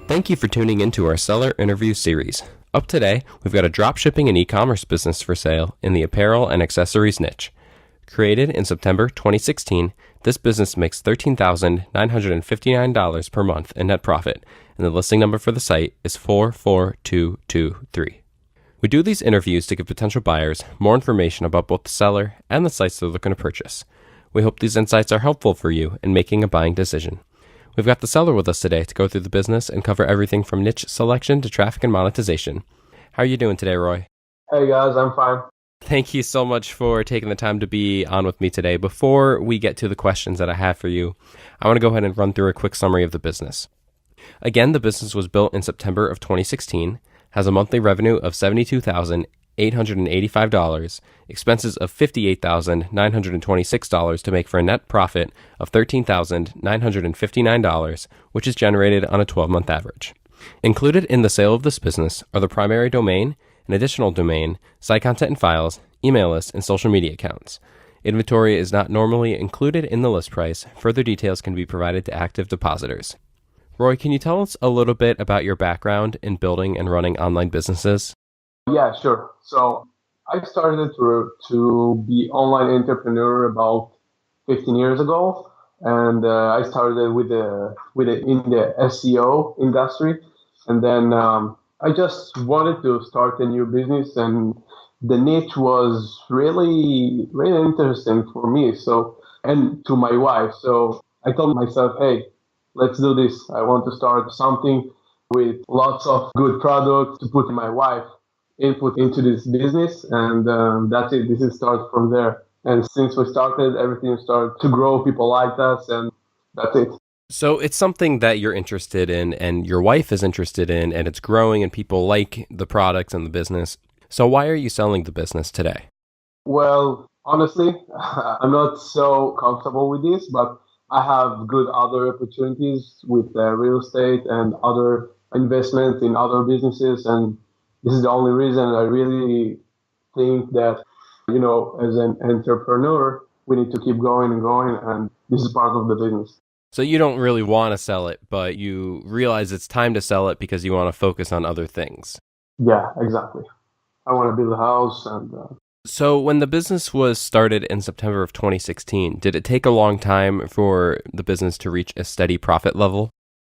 Thank you for tuning into our seller interview series. Up today, we've got a dropshipping and e-commerce business for sale in the apparel and accessories niche. Created in September 2016, this business makes $13,959 per month in net profit, and the listing number for the site is 44223. We do these interviews to give potential buyers more information about both the seller and the sites they're looking to purchase. We hope these insights are helpful for you in making a buying decision. We've got the seller with us today to go through the business and cover everything from niche selection to traffic and monetization. How are you doing today, Roy? Hey guys, I'm fine. Thank you so much for taking the time to be on with me today. Before we get to the questions that I have for you, I want to go ahead and run through a quick summary of the business. Again, the business was built in September of 2016, has a monthly revenue of $72,885, expenses of $58,926 to make for a net profit of $13,959, which is generated on a 12-month average. Included in the sale of this business are the primary domain, an additional domain, site content and files, email lists, and social media accounts. Inventory is not normally included in the list price. Further details can be provided to active depositors. Roy, can you tell us a little bit about your background in building and running online businesses? Yeah, sure. So I started to be online entrepreneur about 15 years ago, and I started in the SEO industry, and then I just wanted to start a new business, and the niche was really, really interesting for me. So, and to my wife. So I told myself, hey, let's do this. I want to start something with lots of good products to put my wife input into this business. And that's it. This is start from there. And since we started, everything started to grow. People liked us, and that's it. So it's something that you're interested in and your wife is interested in, and it's growing and people like the products and the business. So why are you selling the business today? Well, honestly, I'm not so comfortable with this, but I have good other opportunities with real estate and other investments in other businesses. And this is the only reason I really think that, as an entrepreneur, we need to keep going and going. And this is part of the business. So you don't really want to sell it, but you realize it's time to sell it because you want to focus on other things. Yeah, exactly. I want to build a house. And So when the business was started in September of 2016, did it take a long time for the business to reach a steady profit level?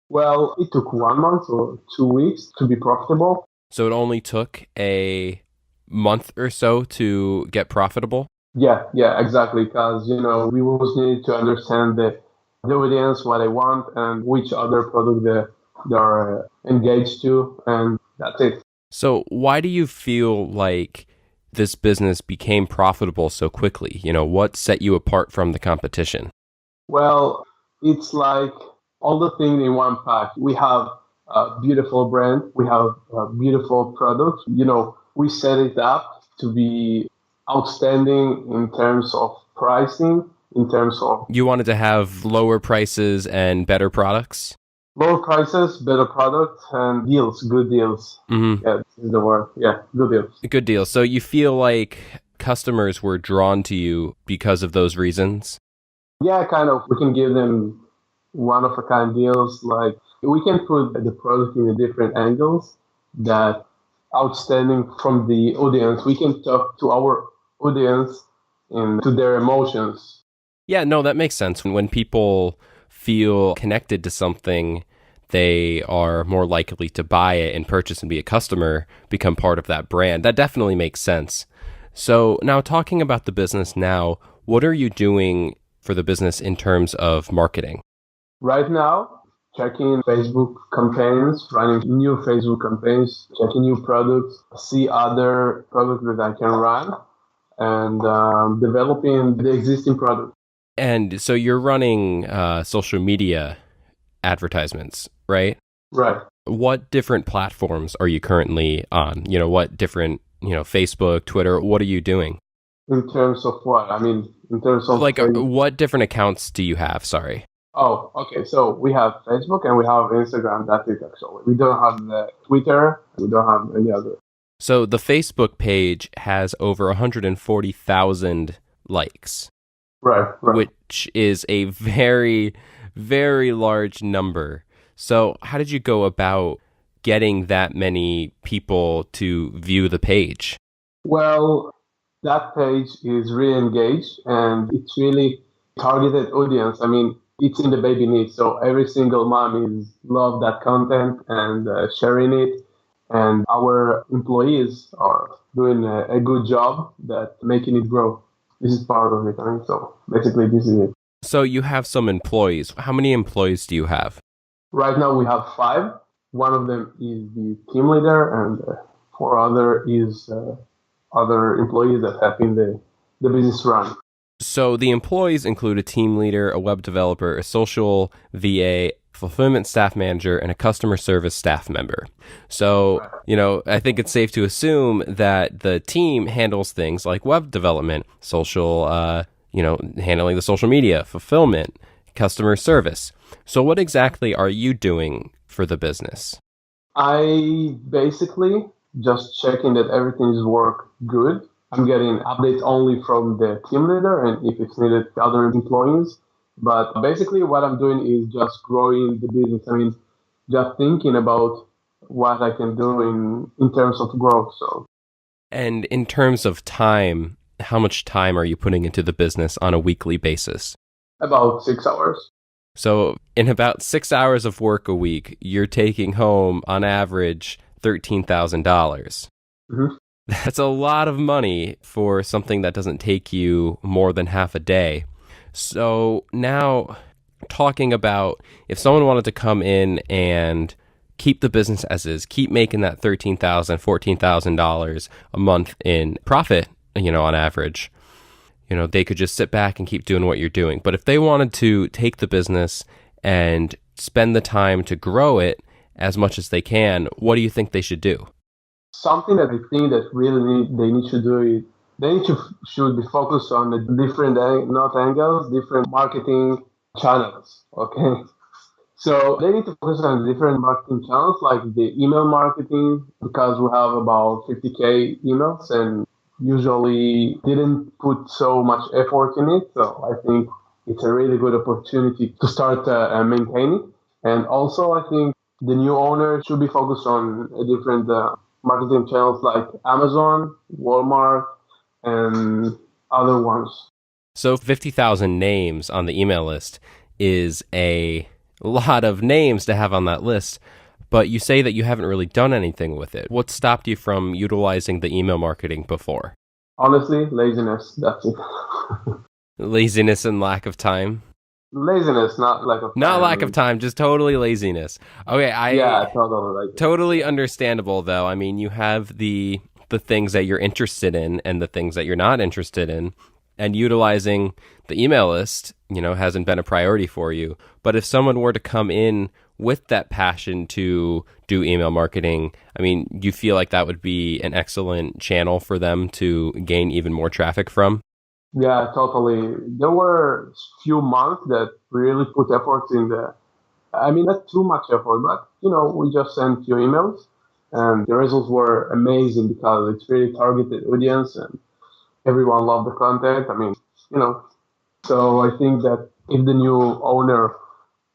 Well, it took 1 month or 2 weeks to be profitable. So it only took a month or so to get profitable? Yeah, exactly. Because, we always need to understand the audience, what they want, and which other product they are engaged to, and that's it. So why do you feel like this business became profitable so quickly? What set you apart from the competition? Well, it's like all the things in one pack. We have a beautiful brand. We have a beautiful product. We set it up to be outstanding in terms of pricing, in terms of... You wanted to have lower prices and better products? Lower prices, better products, and deals, good deals. Mm-hmm. Yeah, this is the word. Yeah, good deals. Good deals. So you feel like customers were drawn to you because of those reasons? Yeah, kind of. We can give them one-of-a-kind deals. Like, we can put the product in a different angles that outstanding from the audience. We can talk to our audience and to their emotions. Yeah, no, that makes sense. When people feel connected to something, they are more likely to buy it and purchase and be a customer, become part of that brand. That definitely makes sense. So now talking about the business now, what are you doing for the business in terms of marketing? Right now, checking Facebook campaigns, running new Facebook campaigns, checking new products, see other products that I can run, and developing the existing product. And so you're running social media advertisements, right? Right. What different platforms are you currently on? What different, Facebook, Twitter, what are you doing? In terms of what? I mean, in terms of... what different accounts do you have? Sorry. Oh, okay. So we have Facebook and we have Instagram. That's it, actually. We don't have the Twitter. We don't have any other. So the Facebook page has over 140,000 likes. Right. Which is a very, very large number. So how did you go about getting that many people to view the page? Well, that page is really engaged and it's really targeted audience. I mean, it's in the baby needs. So every single mom is love that content and sharing it. And our employees are doing a good job that making it grow. This is part of it. I mean, so basically this is it. So you have some employees. How many employees do you have? Right now we have five. One of them is the team leader and four other is other employees that have been the business run. So the employees include a team leader, a web developer, a social VA, fulfillment staff manager, and a customer service staff member. So, I think it's safe to assume that the team handles things like web development, social, handling the social media, fulfillment, customer service. So what exactly are you doing for the business? I basically just checking that everything is work good. I'm getting updates only from the team leader and if it's needed, the other employees. But basically what I'm doing is just growing the business. I mean, just thinking about what I can do in terms of growth. So, And in terms of time, how much time are you putting into the business on a weekly basis? about 6 hours. So in about 6 hours of work a week, you're taking home, on average, $13,000. Mm-hmm. That's a lot of money for something that doesn't take you more than half a day. So now, talking about if someone wanted to come in and keep the business as is, keep making that $13,000, $14,000 a month in profit, on average, they could just sit back and keep doing what you're doing. But if they wanted to take the business and spend the time to grow it as much as they can, what do you think they should do? Something that I think that really they need to do it. They need to should be focused on the different not angles, different marketing channels. Okay, so they need to focus on different marketing channels like the email marketing because we have about 50K emails and usually didn't put so much effort in it. So I think it's a really good opportunity to start maintaining. And also I think the new owner should be focused on a different marketing channels like Amazon, Walmart, and other ones. So 50,000 names on the email list is a lot of names to have on that list, but you say that you haven't really done anything with it. What stopped you from utilizing the email marketing before? Honestly, laziness. That's it. Laziness and lack of time? Laziness, not lack of time. Not lack of time, just totally laziness. Okay, Yeah, totally. Like totally understandable though. I mean, you have the things that you're interested in and the things that you're not interested in, and utilizing the email list, hasn't been a priority for you. But if someone were to come in with that passion to do email marketing, I mean, you feel like that would be an excellent channel for them to gain even more traffic from? Yeah, totally. There were few months that really put effort in the. I mean, not too much effort, but we just sent few emails, and the results were amazing because it's really targeted audience, and everyone loved the content. I mean, you know, so I think that if the new owner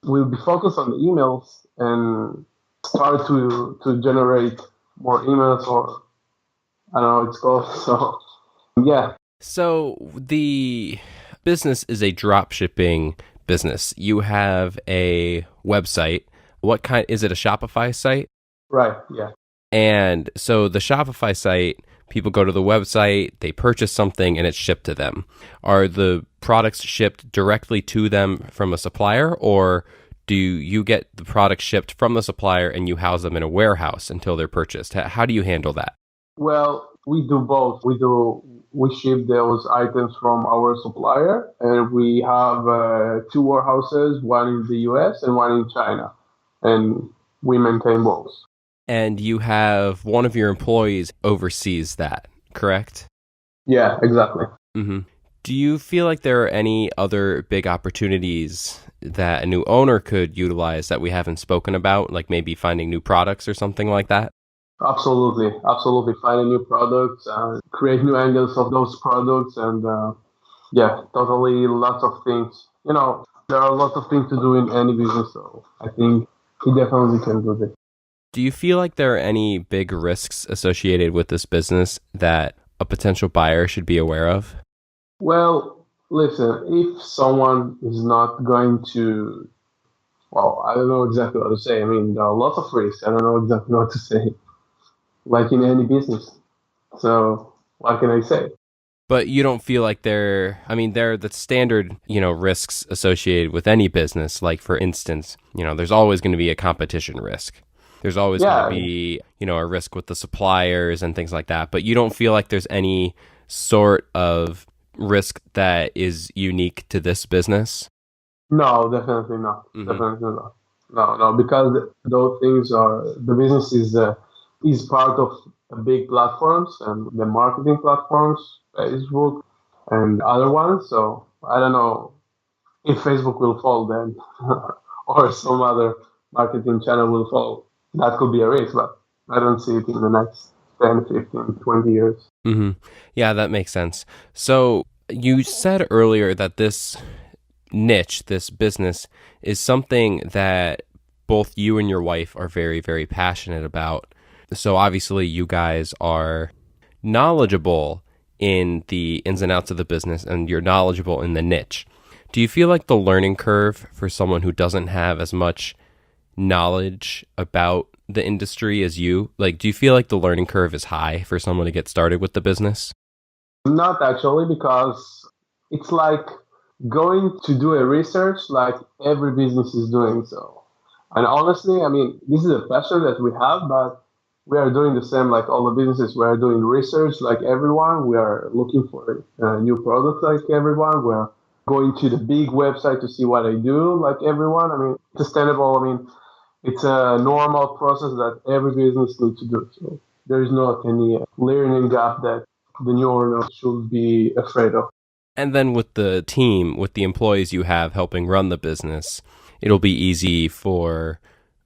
will be focused on the emails and start to generate more emails, or I don't know what it's called. So yeah. So the business is a drop shipping business. You have a website. What kind is it? A Shopify site? Right. Yeah. And so the Shopify site, people go to the website, they purchase something, and it's shipped to them. Are the products shipped directly to them from a supplier, or do you get the products shipped from the supplier and you house them in a warehouse until they're purchased? How do you handle that? Well, we do both. We ship those items from our supplier, and we have two warehouses, one in the US and one in China, and we maintain both. And you have one of your employees oversees that, correct? Yeah, exactly. Mm-hmm. Do you feel like there are any other big opportunities that a new owner could utilize that we haven't spoken about, like maybe finding new products or something like that? Absolutely. Finding new products, create new angles of those products, and yeah, totally lots of things. There are a lot of things to do in any business, so I think he definitely can do this. Do you feel like there are any big risks associated with this business that a potential buyer should be aware of? Well, listen, if someone is not going to, well, I don't know exactly what to say. I mean, there are lots of risks. I don't know exactly what to say, like in any business. So, what can I say? But you don't feel like they're the standard, risks associated with any business. Like, for instance, there's always going to be a competition risk. There's always going to Yeah, be, a risk with the suppliers and things like that. But you don't feel like there's any sort of risk that is unique to this business? no, definitely not. Hmm. Definitely not. No, no, because those things are the business is part of big platforms and the marketing platforms, Facebook and other ones. So I don't know if Facebook will fall then, or some other marketing channel will fall. That could be a risk, but I don't see it in the next 10, 15, 20 years. Hmm. Yeah, that makes sense. So you said earlier that this niche, this business, is something that both you and your wife are very, very passionate about. So obviously, you guys are knowledgeable in the ins and outs of the business, and you're knowledgeable in the niche. Do you feel like the learning curve for someone who doesn't have as much knowledge about the industry as you, like, do you feel like the learning curve is high for someone to get started with the business? Not actually, because it's like going to do a research like every business is doing so. And honestly, I mean, this is a passion that we have, but we are doing the same like all the businesses. We are doing research like everyone. We are looking for new products like everyone. We are going to the big website to see what I do like everyone. I mean, it's sustainable. I mean, it's a normal process that every business needs to do. So there is not any learning gap that the new owner should be afraid of. And then with the team, with the employees you have helping run the business, it'll be easy for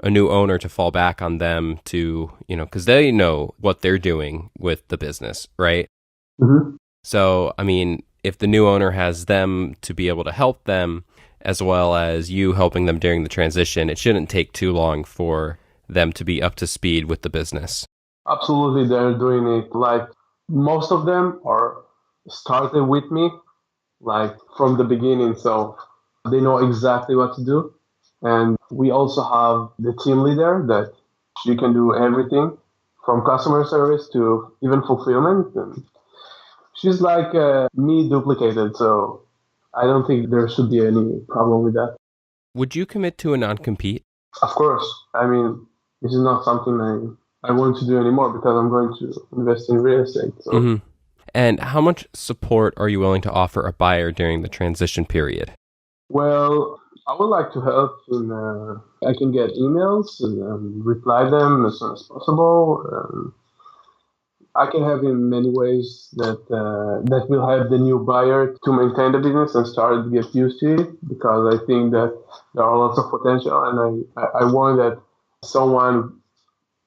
a new owner to fall back on them to, because they know what they're doing with the business, right? Mm-hmm. So, I mean, if the new owner has them to be able to help them, as well as you helping them during the transition, it shouldn't take too long for them to be up to speed with the business. Absolutely, they're doing it. Like most of them are started with me, like from the beginning, so they know exactly what to do. And we also have the team leader that she can do everything from customer service to even fulfillment. And she's like me duplicated, so I don't think there should be any problem with that. Would you commit to a non-compete? Of course, I mean, this is not something I want to do anymore because I'm going to invest in real estate. So, Hmm. And how much support are you willing to offer a buyer during the transition period? well, I would like to help in, I can get emails and reply them as soon as possible. I can help in many ways that will help the new buyer to maintain the business and start to get used to it because I think that there are lots of potential and I want that someone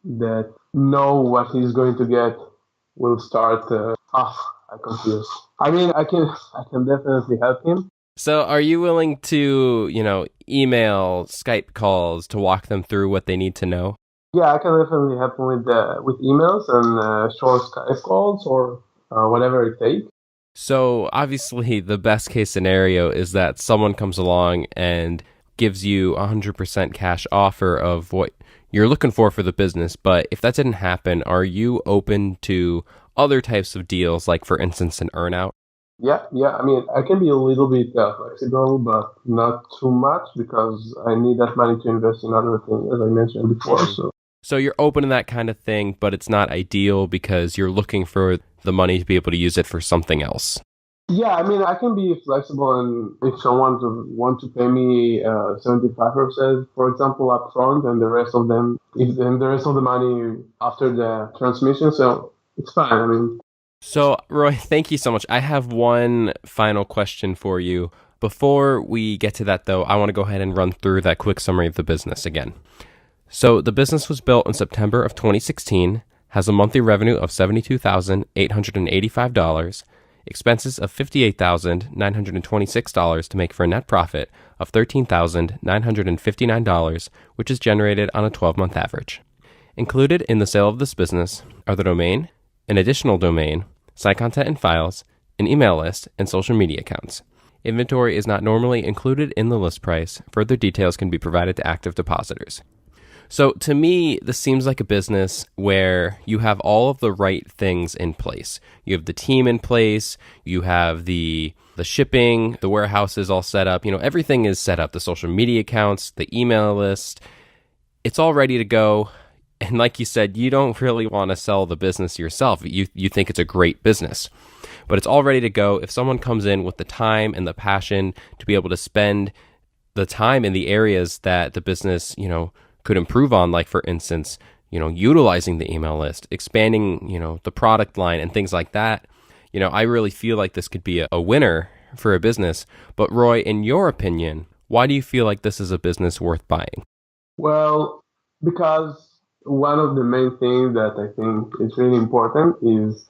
that know what he's going to get will start. I confused. I mean, I can definitely help him. So are you willing to, email, Skype calls to walk them through what they need to know? Yeah, I can definitely help him with emails and short Skype calls or whatever it takes. So obviously the best case scenario is that someone comes along and gives you 100% cash offer of what you're looking for the business. But if that didn't happen, are you open to other types of deals, like for instance, an earnout? Yeah, yeah. I mean, I can be a little bit flexible, but not too much because I need that money to invest in other things, as I mentioned before. Mhm. So So you're open to that kind of thing, but it's not ideal because you're looking for the money to be able to use it for something else. yeah, I mean, I can be flexible, and if someone want to pay me 75%, for example, upfront, and the rest of them, if then the rest of the money after the transmission, so it's fine. I mean, So, Roy, thank you so much. I have one final question for you. Before we get to that, though, I want to go ahead and run through that quick summary of the business again. So, the business was built in September of 2016, has a monthly revenue of $72,885, expenses of $58,926 to make for a net profit of $13,959, which is generated on a 12-month average. Included in the sale of this business are the domain, an additional domain, site content and files, an email list, and social media accounts. Inventory is not normally included in the list price. Further details can be provided to active depositors. So to me, this seems like a business where you have all of the right things in place. You have the team in place, you have the shipping, the warehouse is all set up, everything is set up, the social media accounts, the email list. It's all ready to go. And like you said, you don't really want to sell the business yourself. You think it's a great business, but it's all ready to go. If someone comes in with the time and the passion to be able to spend the time in the areas that the business, could improve on, like for instance, utilizing the email list, expanding, the product line and things like that, I really feel like this could be a winner for a business. But Roy, in your opinion, why do you feel like this is a business worth buying? Well, because one of the main things that I think is really important is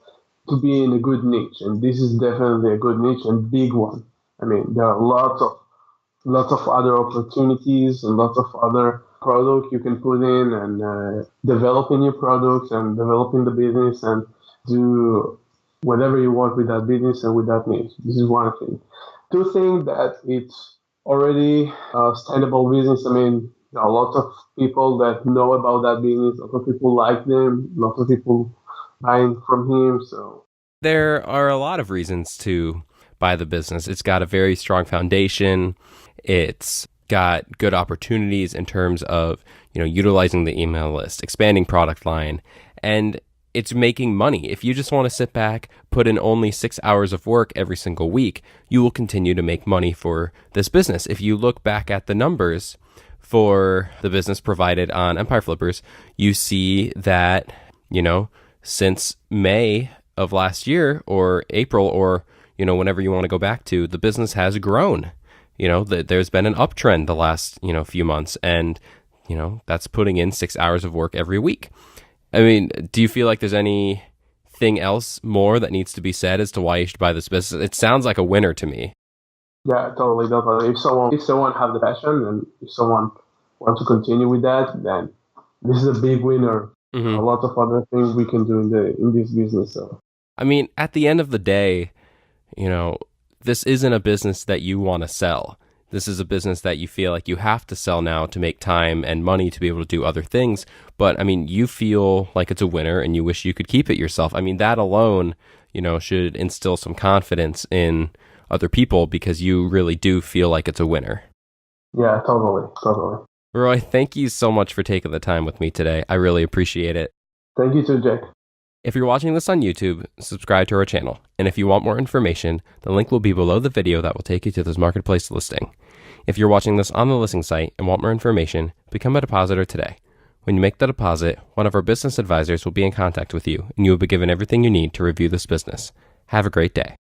to be in a good niche, and this is definitely a good niche and big one. I mean, there are lots of other opportunities and lots of other products you can put in and developing your products and developing the business and do whatever you want with that business and with that niche. This is one thing. Two things, that it's already a standable business. I mean, there are lots of people that know about that business. Lots of people like them. Lots of people buying from him. So there are a lot of reasons to buy the business. It's got a very strong foundation. It's got good opportunities in terms of, utilizing the email list, expanding product line, and it's making money. If you just want to sit back, put in only 6 hours of work every single week, you will continue to make money for this business. If you look back at the numbers for the business provided on Empire Flippers, you see that, since May of last year or April or, whenever you want to go back to, the business has grown. There's been an uptrend the last, few months, and, that's putting in 6 hours of work every week. I mean, do you feel like there's anything else more that needs to be said as to why you should buy this business? It sounds like a winner to me. Yeah, totally. If someone have the passion and if someone wants to continue with that, then this is a big winner. Mm-hmm. A lot of other things we can do in this business. So, I mean, at the end of the day, this isn't a business that you want to sell. This is a business that you feel like you have to sell now to make time and money to be able to do other things. But I mean, you feel like it's a winner and you wish you could keep it yourself. I mean, that alone, should instill some confidence in other people because you really do feel like it's a winner. Yeah, totally. Roy, thank you so much for taking the time with me today. I really appreciate it. Thank you too, Jack. If you're watching this on YouTube, subscribe to our channel. And if you want more information, the link will be below the video that will take you to this marketplace listing. If you're watching this on the listing site and want more information, become a depositor today. When you make the deposit, one of our business advisors will be in contact with you, and you will be given everything you need to review this business. Have a great day.